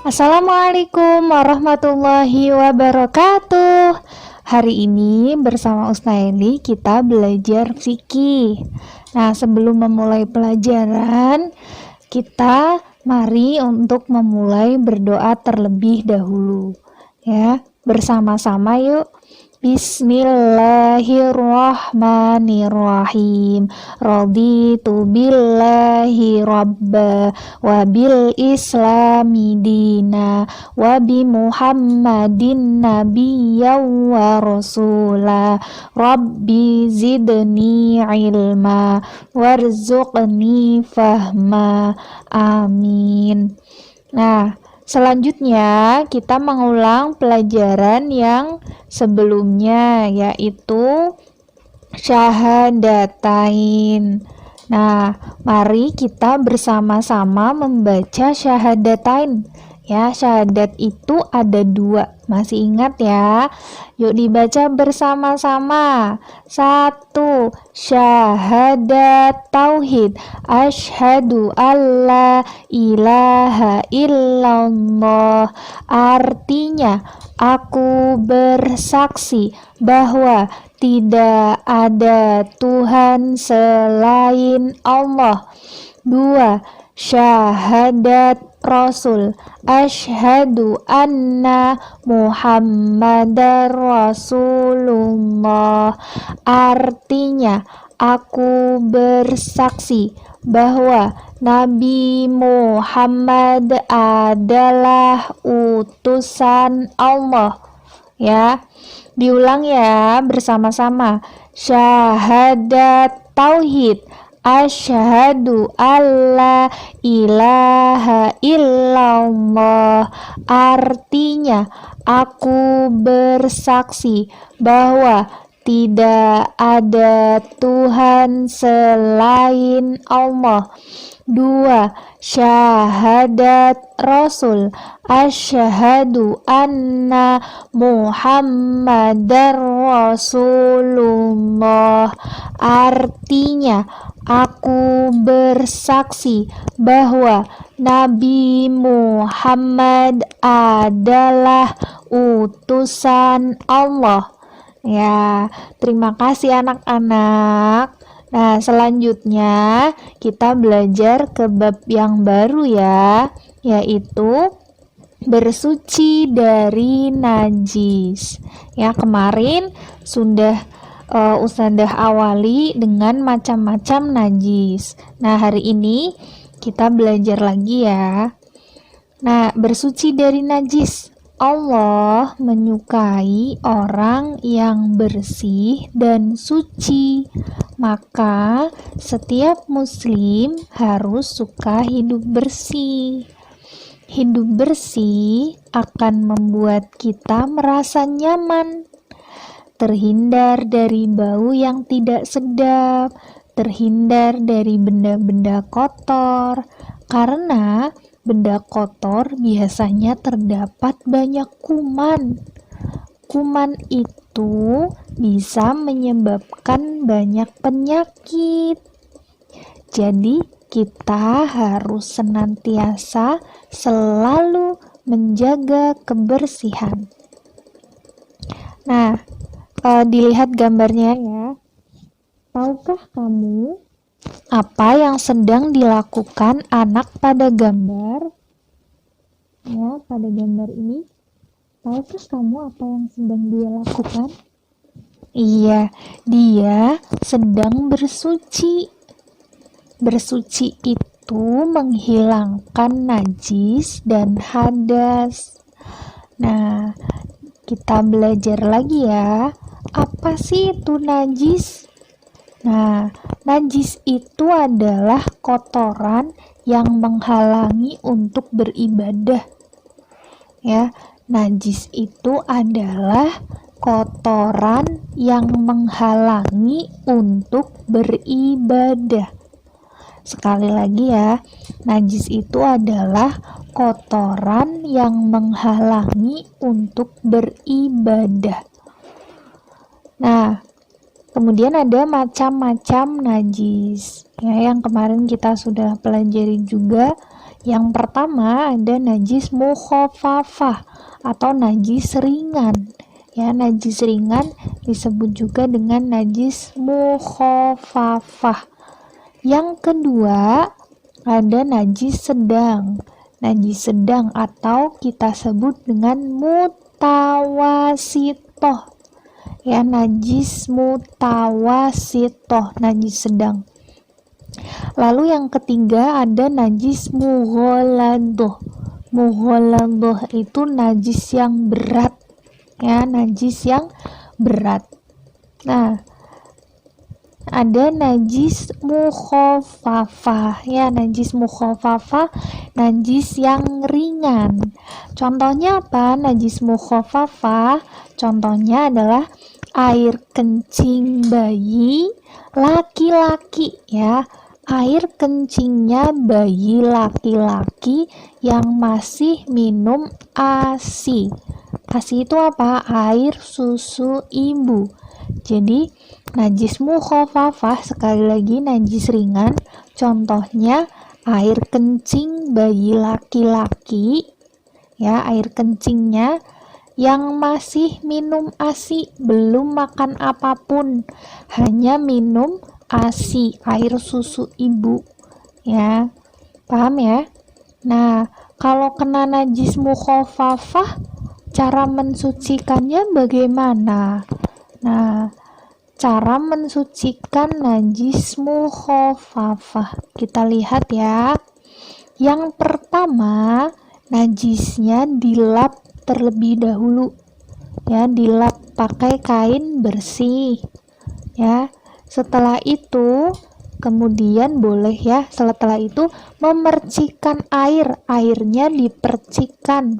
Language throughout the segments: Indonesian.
Assalamualaikum warahmatullahi wabarakatuh. Hari ini bersama Ustaeli kita belajar fikih. Nah, sebelum memulai pelajaran, kita mari untuk memulai berdoa terlebih dahulu. Ya, bersama-sama yuk. Bismillahirrahmanirrahim. Raditu billahi rabba wa bil islami dina wa bi muhammadin nabiyyan wa rasula. Rabbi zidni ilma warzuqni fahma. Amin. Nah, selanjutnya kita mengulang pelajaran yang sebelumnya, yaitu syahadatain. Nah, mari kita bersama-sama membaca syahadatain. Ya, syahadat itu ada 2. Masih ingat ya? Yuk dibaca bersama-sama. 1. Syahadat tauhid. Asyhadu alla ilaha illallah. Artinya, aku bersaksi bahwa tidak ada Tuhan selain Allah. 2. Syahadat Rasul. Asyhadu anna Muhammadar Rasulullah. Artinya, aku bersaksi bahwa Nabi Muhammad adalah utusan Allah. Ya, diulang ya bersama-sama. Syahadat tauhid. Asyhadu alla ilaha illallah. Artinya, aku bersaksi bahwa tidak ada Tuhan selain Allah. 2. Syahadat Rasul. Asyhadu anna Muhammadar Rasulullah. Artinya, aku bersaksi bahwa Nabi Muhammad adalah utusan Allah. Ya, terima kasih anak-anak. Nah, selanjutnya kita belajar ke bab yang baru ya, yaitu bersuci dari najis. Ya, kemarin sudah Ustadzah awali dengan macam-macam najis. Nah, hari ini kita belajar lagi ya. Nah, bersuci dari najis. Allah menyukai orang yang bersih dan suci. Maka setiap muslim harus suka hidup bersih. Hidup bersih akan membuat kita merasa nyaman, terhindar dari bau yang tidak sedap, terhindar dari benda-benda kotor, karena benda kotor biasanya terdapat banyak kuman. Kuman itu bisa menyebabkan banyak penyakit. Jadi, kita harus senantiasa selalu menjaga kebersihan. Nah, dilihat gambarnya ya. Tahukah kamu apa yang sedang dilakukan anak pada gambar? Ya, pada gambar ini. Tahukah kamu apa yang sedang dia lakukan? Iya, dia sedang bersuci. Bersuci itu menghilangkan najis dan hadas. Nah, kita belajar lagi ya. Apa sih itu najis? Nah, najis itu adalah kotoran yang menghalangi untuk beribadah. Ya, najis itu adalah kotoran yang menghalangi untuk beribadah. Sekali lagi ya, najis itu adalah kotoran yang menghalangi untuk beribadah. Nah, kemudian ada macam-macam najis ya, yang kemarin kita sudah pelajari juga, Yang pertama ada najis mukhafafah atau najis ringan. Ya, najis ringan disebut juga dengan najis mukhafafah. Yang kedua ada najis sedang. Najis sedang atau kita sebut dengan mutawasitoh. Ya, najis mutawasitoh, najis sedang. Lalu yang ketiga ada najis mughaladoh. Mughaladoh itu najis yang berat. Ya, najis yang berat. Nah, ada najis mukhafafah. Ya, najis mukhafafah, najis yang ringan. Contohnya apa? Najis mukhafafah contohnya adalah air kencing bayi laki-laki, ya. Air kencingnya bayi laki-laki yang masih minum ASI. ASI itu apa? Air susu ibu. Jadi najis mukhafafah sekali lagi najis ringan, contohnya air kencing bayi laki-laki, ya, air kencingnya yang masih minum ASI, belum makan apapun, hanya minum ASI, air susu ibu, ya. Paham ya? Nah, kalau kena najis mukhafafah, cara mensucikannya bagaimana? Nah, cara mensucikan najis mukhafafah, kita lihat ya. Yang pertama, najisnya dilap terlebih dahulu, ya, dilap pakai kain bersih, ya. Setelah itu kemudian boleh, ya, setelah itu memercikan air, airnya dipercikan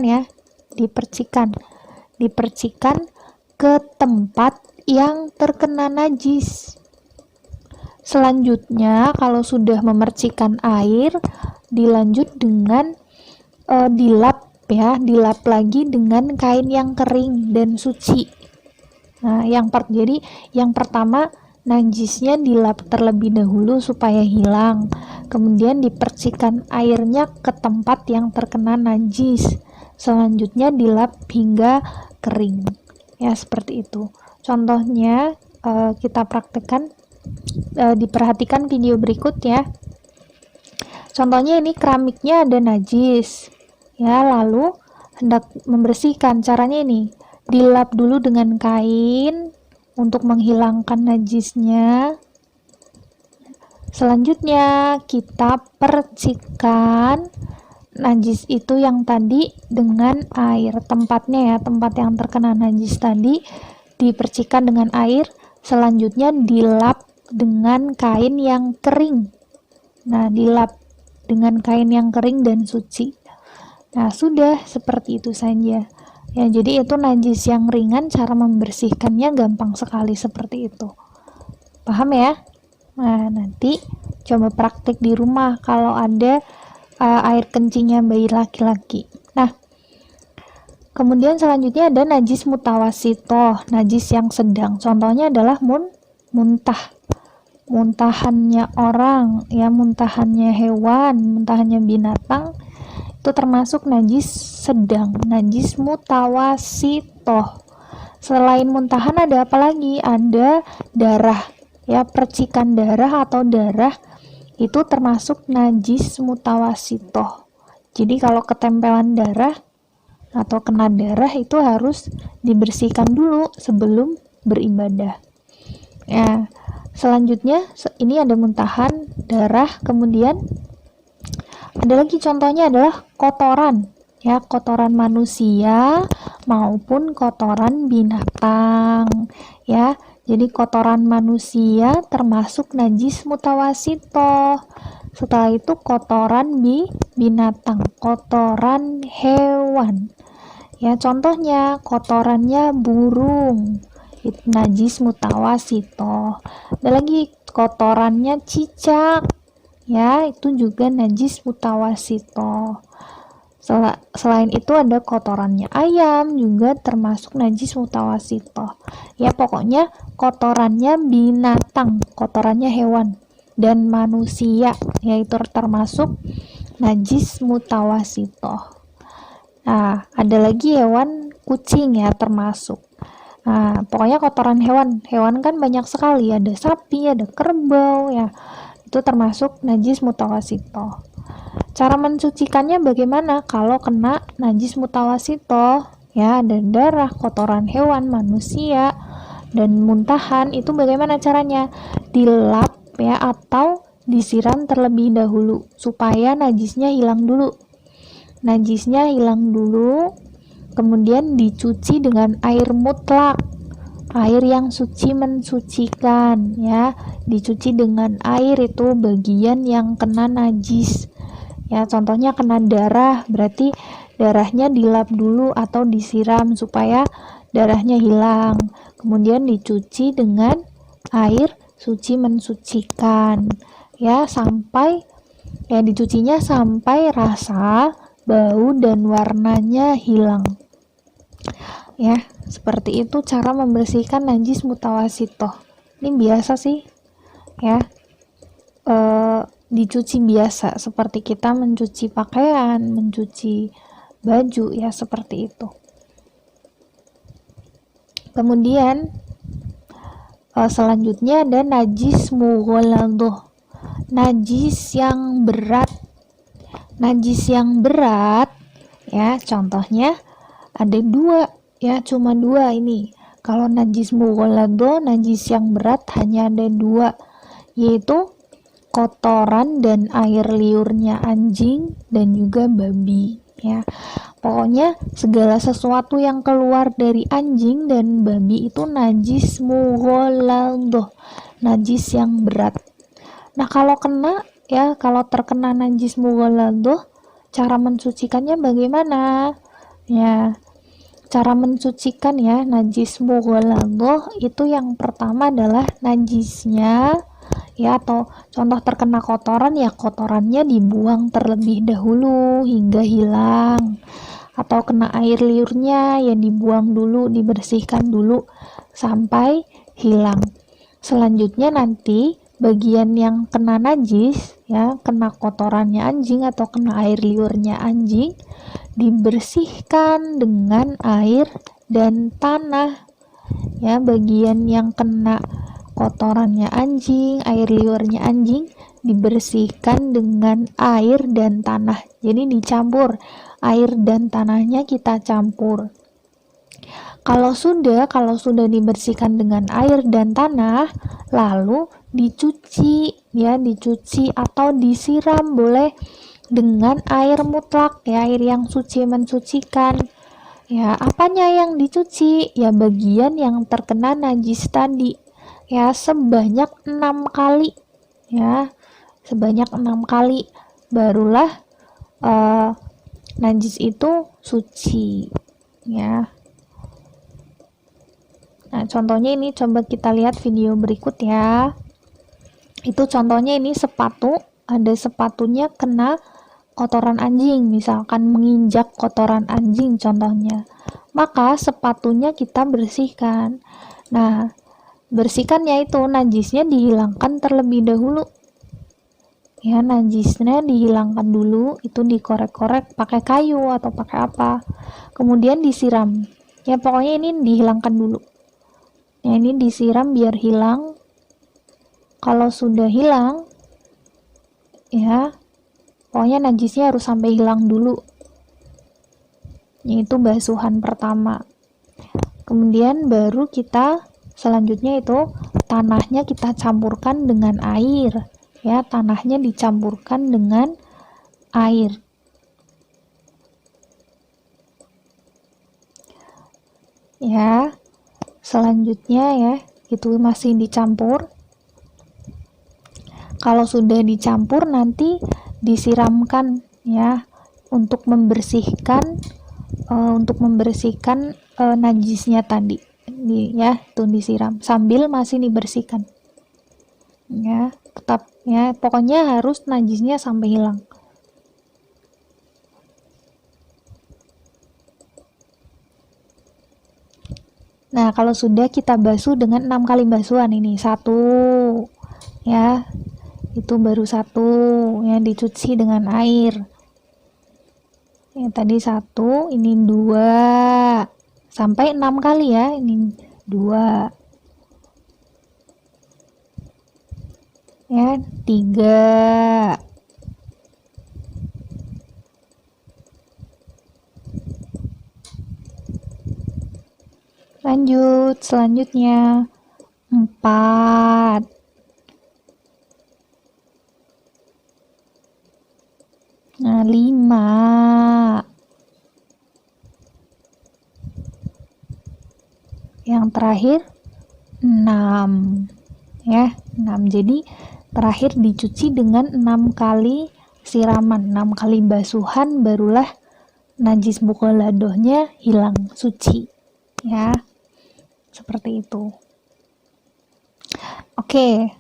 ya, dipercikan ke tempat yang terkena najis. Selanjutnya kalau sudah memercikan air, dilanjut dengan dilap, ya, dilap lagi dengan kain yang kering dan suci. Nah, jadi yang pertama najisnya dilap terlebih dahulu supaya hilang, kemudian dipercikan airnya ke tempat yang terkena najis, selanjutnya dilap hingga kering, ya, seperti itu. Contohnya kita praktekkan, diperhatikan video berikut, ya. Contohnya ini keramiknya ada najis, ya, lalu hendak membersihkan. Caranya ini, dilap dulu dengan kain untuk menghilangkan najisnya. Selanjutnya kita percikan najis itu yang tadi dengan air, tempatnya, ya, tempat yang terkena najis tadi dipercikan dengan air, selanjutnya dilap dengan kain yang kering. Nah, dilap dengan kain yang kering dan suci. Nah, sudah seperti itu saja. Ya, jadi itu najis yang ringan, cara membersihkannya gampang sekali seperti itu. Paham ya? Nah, nanti coba praktik di rumah kalau ada air kencingnya bayi laki-laki. Nah, kemudian selanjutnya ada najis mutawasitoh, najis yang sedang. Contohnya adalah muntah. Muntahannya orang, ya, muntahannya hewan, muntahannya binatang, itu termasuk najis sedang, najis mutawasitoh. Selain muntahan ada apa lagi? Ada darah, ya, percikan darah atau darah itu termasuk najis mutawasitoh. Jadi kalau ketempelan darah atau kena darah itu harus dibersihkan dulu sebelum beribadah. Ya, selanjutnya ini ada muntahan, darah, kemudian ada lagi contohnya adalah kotoran, ya, kotoran manusia maupun kotoran binatang, ya. Jadi kotoran manusia termasuk najis mutawasitoh. Setelah itu kotoran binatang, kotoran hewan. Ya, contohnya kotorannya burung, itu najis mutawasitoh. Ada lagi kotorannya cicak, ya, itu juga najis mutawasitoh. Selain itu ada kotorannya ayam, juga termasuk najis mutawasitoh. Ya, pokoknya kotorannya binatang, kotorannya hewan dan manusia, yaitu termasuk najis mutawasitoh. Nah, ada lagi hewan kucing ya termasuk. Nah, pokoknya kotoran hewan kan banyak sekali, ada sapi, ada kerbau ya. Itu termasuk najis mutawasitoh. Cara mensucikannya bagaimana? Kalau kena najis mutawasitoh, ya ada darah, kotoran hewan, manusia, dan muntahan, itu bagaimana caranya? Dilap ya atau disiram terlebih dahulu supaya najisnya hilang dulu. Kemudian dicuci dengan air mutlak, air yang suci mensucikan ya. Dicuci dengan air itu bagian yang kena najis ya. Contohnya kena darah, berarti darahnya dilap dulu atau disiram supaya darahnya hilang. Kemudian dicuci dengan air suci mensucikan ya, sampai ya dicucinya sampai rasa, bau, dan warnanya hilang ya. Seperti itu cara membersihkan najis mutawasitoh. Ini biasa sih ya, dicuci biasa seperti kita mencuci pakaian, mencuci baju ya, seperti itu. Kemudian selanjutnya ada najis mughaladhah, najis yang berat. Najis yang berat ya, contohnya ada dua ya, cuma dua ini. Kalau najis mughaladhah, najis yang berat hanya ada dua, yaitu kotoran dan air liurnya anjing dan juga babi ya. Pokoknya segala sesuatu yang keluar dari anjing dan babi itu najis mughaladhah, najis yang berat. Nah, kalau terkena najis mughaladhah, cara mensucikannya bagaimana? Ya, cara mensucikan ya najis mughaladhah itu yang pertama adalah najisnya ya, atau contoh terkena kotoran ya, kotorannya dibuang terlebih dahulu hingga hilang. Atau kena air liurnya ya, dibuang dulu, dibersihkan dulu sampai hilang. Selanjutnya nanti bagian yang kena najis ya, kena kotorannya anjing atau kena air liurnya anjing, dibersihkan dengan air dan tanah ya. Bagian yang kena kotorannya anjing, air liurnya anjing, dibersihkan dengan air dan tanah. Jadi dicampur, air dan tanahnya kita campur. Kalau sudah dibersihkan dengan air dan tanah, lalu dicuci atau disiram boleh dengan air mutlak ya, air yang suci mensucikan. Ya, apanya yang dicuci? Ya, bagian yang terkena najis tadi. Ya, sebanyak 6 kali. Ya, sebanyak 6 kali barulah najis itu suci. Ya. Nah, contohnya ini coba kita lihat video berikut ya. Itu contohnya ini sepatu, ada sepatunya kena kotoran anjing, misalkan menginjak kotoran anjing contohnya. Maka sepatunya kita bersihkan. Nah, bersihkannya itu najisnya dihilangkan terlebih dahulu. Ya, najisnya dihilangkan dulu, itu dikorek-korek pakai kayu atau pakai apa. Kemudian disiram. Ya, pokoknya ini dihilangkan dulu. Ya, ini disiram biar hilang. Kalau sudah hilang, ya, pokoknya najisnya harus sampai hilang dulu. Yaitu basuhan pertama. Kemudian baru kita selanjutnya itu tanahnya kita campurkan dengan air. Ya, tanahnya dicampurkan dengan air. Ya. Selanjutnya ya, itu masih dicampur. Kalau sudah dicampur nanti disiramkan ya, untuk membersihkan najisnya tadi. Ya, itu disiram sambil masih dibersihkan. Ya, tetap ya, pokoknya harus najisnya sampai hilang. Nah, kalau sudah kita basuh dengan 6 kali basuhan, ini 1 ya, itu baru 1 ya, dicuci dengan air. Yang tadi 1, ini 2. Sampai 6 kali ya. Ini 2. Ya, 3. Lanjut, selanjutnya 4. Nah, 5. Yang terakhir 6. Ya, 6. Jadi terakhir dicuci dengan 6 kali siraman, 6 kali basuhan, barulah najis mughaladohnya hilang, suci. Ya, seperti itu. Oke,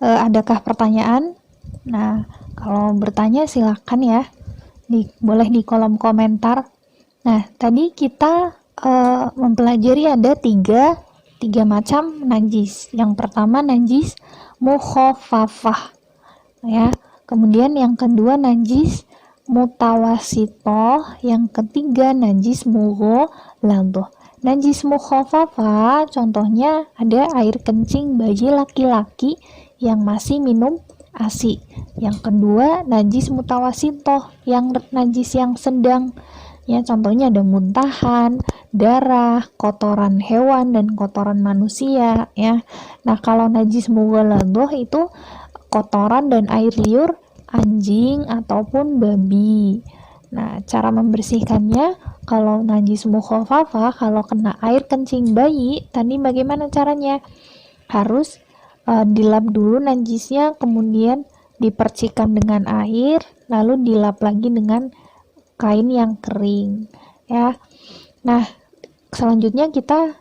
adakah pertanyaan? Nah, kalau bertanya silakan ya, boleh di kolom komentar. Nah, tadi kita mempelajari ada tiga macam najis. Yang pertama najis mukhafafah, ya. Kemudian yang kedua najis mutawasitoh, yang ketiga najis mughaladhoh. Najis mukhafafah contohnya ada air kencing bayi laki-laki yang masih minum ASI. Yang kedua najis mutawasitoh, yang najis yang sedang, ya, contohnya ada muntahan, darah, kotoran hewan dan kotoran manusia, ya. Nah, kalau najis mughaladhoh itu kotoran dan air liur anjing ataupun babi. Nah, cara membersihkannya kalau najis mukhafafah, kalau kena air kencing bayi, tadi bagaimana caranya? Harus dilap dulu najisnya, kemudian dipercikan dengan air, lalu dilap lagi dengan kain yang kering, ya. Nah, selanjutnya kita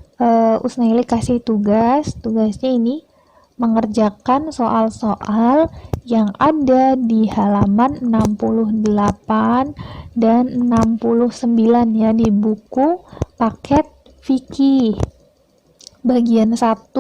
Usnaili kasih tugasnya ini mengerjakan soal-soal yang ada di halaman 68 dan 69 ya, di buku paket fikih bagian 1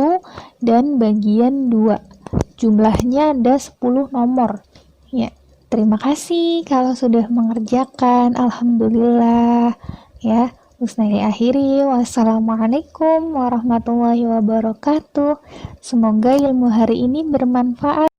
dan bagian 2. Jumlahnya ada 10 nomor. Ya, terima kasih kalau sudah mengerjakan. Alhamdulillah. Ya, Usnaili akhiri. Wassalamualaikum warahmatullahi wabarakatuh. Semoga ilmu hari ini bermanfaat.